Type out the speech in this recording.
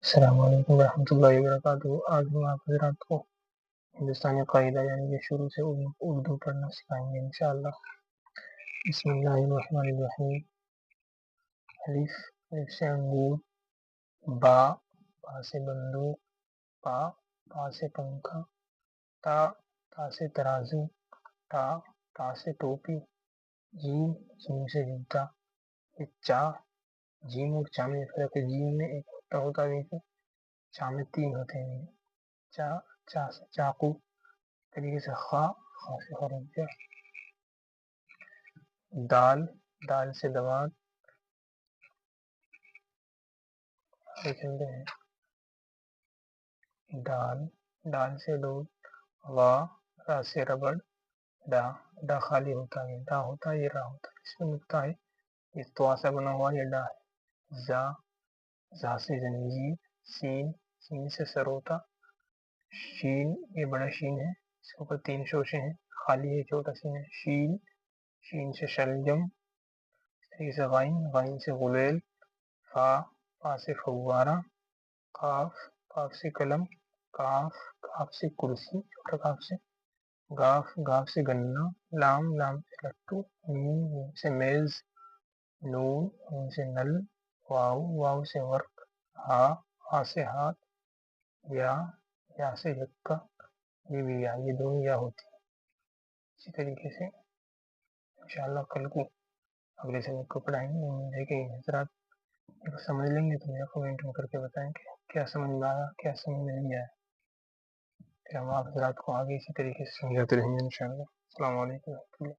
السلام علیکم ورحمۃ اللہ وبرکاتہ۔ آج ہم آپ حضرات کو ہندوستانی قاعدہ یعنی کہ شروع سے اردو پڑھنا سکھائیں گے انشاءاللہ۔ بسم اللہ الرحمن الرحیم۔ الف سے انگور، با سے بندوق، پا سے پنکھا، تا سے ترازو، تا سے ٹوپی، جیم سے جوتا، جیم اور چا میں فرق ہے۔ جیم میں ایک ہوتا ہے، چا میں 3 ہوتے ہیں۔ چا سے چاقو، طریقے سے خا سے خربوزہ، دال سے دوات، دال سے دودھ، را سے ربڑ، ڈا خالی ہوتا ہے، ڈا ہوتا ہے، یہ را ہوتا ہے، اس میں نقطہ ہے، یہ توا سے بنا ہوا یہ ڈا ہے۔ زا سے زنجیر، سین سے سروتا، شین یہ بڑا شین ہے، اس کے اوپر 3 شوشے ہیں، خالی ہے، چھوٹا سین ہے۔ شین سے شلجم، طریقے سے غائن سے غلیل، فا سے فوارہ، قاف سے قلم، کاف سے کرسی، چھوٹا کاف سے، گاف سے گنا، لام سے لٹو، میم سے میز، نون سے نل، واو سے ورق، ہا سے ہاتھ، یا سے یکا، یہ بھی یہ دونوں یا ہوتی ہے۔ اسی طریقے سے انشاءاللہ کل کو اگلے سبق کو پڑھائیں گے۔ امید ہے کہ حضرات سمجھ لیں گے تو مجھے کمنٹ میں کر کے بتائیں کہ کیا سمجھ میں آیا، کیا سمجھ میں نہیں آیا، پھر ہم آپ حضرات کو آگے اسی طریقے سے سمجھاتے رہیں گے انشاءاللہ۔ السلام علیکم ورحمۃ اللہ۔